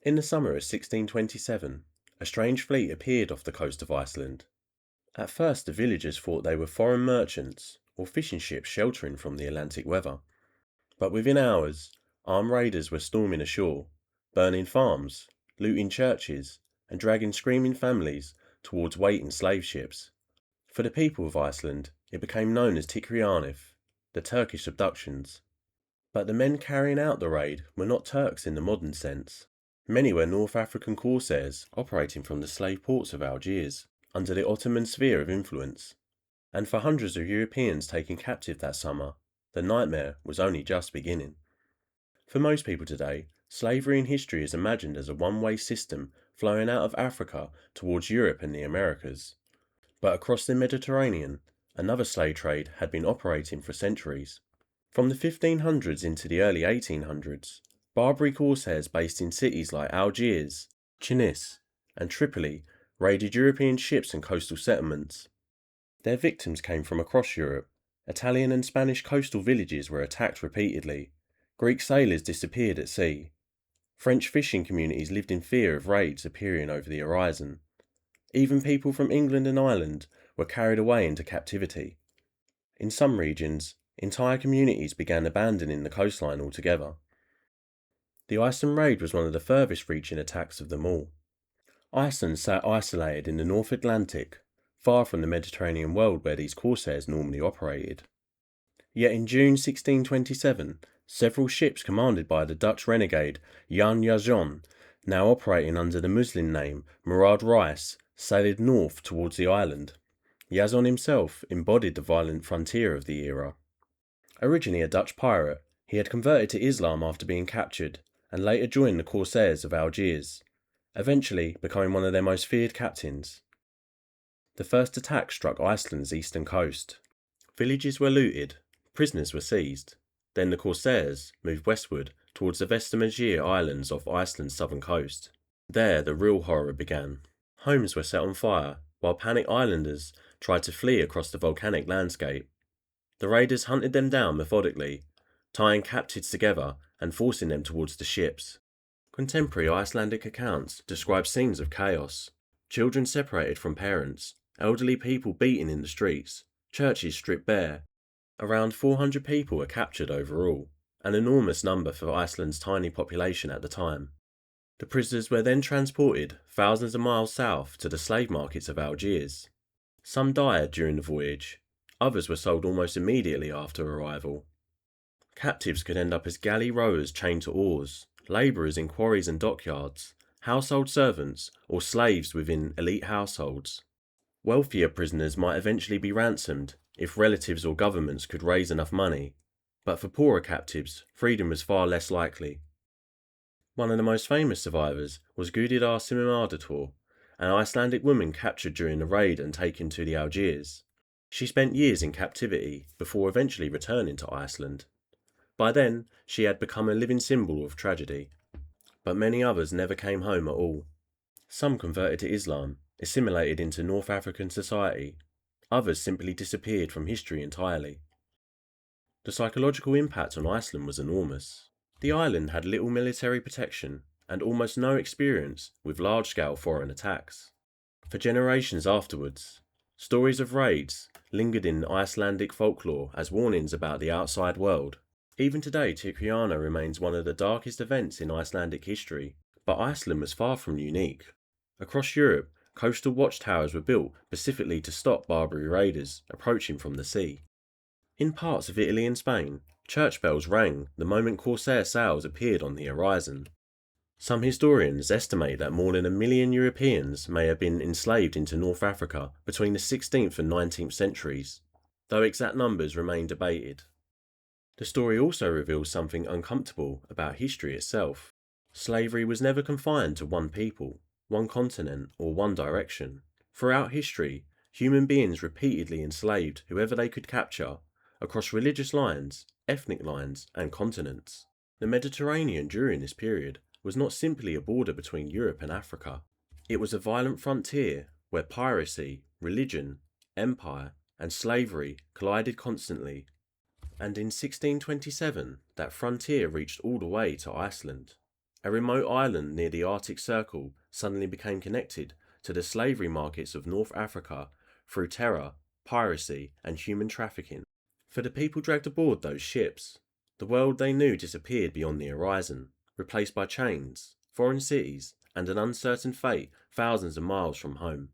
In the summer of 1627, a strange fleet appeared off the coast of Iceland. At first, the villagers thought they were foreign merchants or fishing ships sheltering from the Atlantic weather. But within hours, armed raiders were storming ashore, burning farms, looting churches, and dragging screaming families towards waiting slave ships. For the people of Iceland, it became known as Tyrkjaránið, the Turkish Abductions. But the men carrying out the raid were not Turks in the modern sense. Many were North African corsairs operating from the slave ports of Algiers, under the Ottoman sphere of influence. And for hundreds of Europeans taken captive that summer, the nightmare was only just beginning. For most people today, slavery in history is imagined as a one-way system flowing out of Africa towards Europe and the Americas. But across the Mediterranean, another slave trade had been operating for centuries. From the 1500s into the early 1800s, Barbary corsairs based in cities like Algiers, Tunis, and Tripoli raided European ships and coastal settlements. Their victims came from across Europe. Italian and Spanish coastal villages were attacked repeatedly. Greek sailors disappeared at sea. French fishing communities lived in fear of raids appearing over the horizon. Even people from England and Ireland were carried away into captivity. In some regions, entire communities began abandoning the coastline altogether. The Iceland raid was one of the furthest reaching attacks of them all. Iceland sat isolated in the North Atlantic, far from the Mediterranean world where these corsairs normally operated. Yet in June 1627, several ships commanded by the Dutch renegade Jan Janszoon, now operating under the Muslim name Murad Reis, sailed north towards the island. Janszoon himself embodied the violent frontier of the era. Originally a Dutch pirate, he had converted to Islam after being captured, and later joined the corsairs of Algiers, eventually becoming one of their most feared captains. The first attack struck Iceland's eastern coast. Villages were looted, prisoners were seized. Then the corsairs moved westward towards the Vestamagir Islands off Iceland's southern coast. There the real horror began. Homes were set on fire, while panicked islanders tried to flee across the volcanic landscape. The raiders hunted them down methodically, tying captives together and forcing them towards the ships. Contemporary Icelandic accounts describe scenes of chaos. Children separated from parents, elderly people beaten in the streets, churches stripped bare. Around 400 people were captured overall, an enormous number for Iceland's tiny population at the time. The prisoners were then transported thousands of miles south to the slave markets of Algiers. Some died during the voyage, others were sold almost immediately after arrival. Captives could end up as galley rowers chained to oars, labourers in quarries and dockyards, household servants, or slaves within elite households. Wealthier prisoners might eventually be ransomed if relatives or governments could raise enough money, but for poorer captives, freedom was far less likely. One of the most famous survivors was Gudidar Simimadator, an Icelandic woman captured during the raid and taken to the Algiers. She spent years in captivity before eventually returning to Iceland. By then, she had become a living symbol of tragedy. But many others never came home at all. Some converted to Islam, assimilated into North African society. Others simply disappeared from history entirely. The psychological impact on Iceland was enormous. The island had little military protection and almost no experience with large-scale foreign attacks. For generations afterwards, stories of raids lingered in Icelandic folklore as warnings about the outside world. Even today, Tyrkjaránið remains one of the darkest events in Icelandic history, but Iceland was far from unique. Across Europe, coastal watchtowers were built specifically to stop Barbary raiders approaching from the sea. In parts of Italy and Spain, church bells rang the moment corsair sails appeared on the horizon. Some historians estimate that more than 1 million Europeans may have been enslaved into North Africa between the 16th and 19th centuries, though exact numbers remain debated. The story also reveals something uncomfortable about history itself. Slavery was never confined to one people, one continent, or one direction. Throughout history, human beings repeatedly enslaved whoever they could capture, across religious lines, ethnic lines, and continents. The Mediterranean during this period was not simply a border between Europe and Africa. It was a violent frontier where piracy, religion, empire, and slavery collided constantly. And in 1627, that frontier reached all the way to Iceland. A remote island near the Arctic Circle suddenly became connected to the slavery markets of North Africa through terror, piracy, and human trafficking. For the people dragged aboard those ships, the world they knew disappeared beyond the horizon, replaced by chains, foreign cities, and an uncertain fate thousands of miles from home.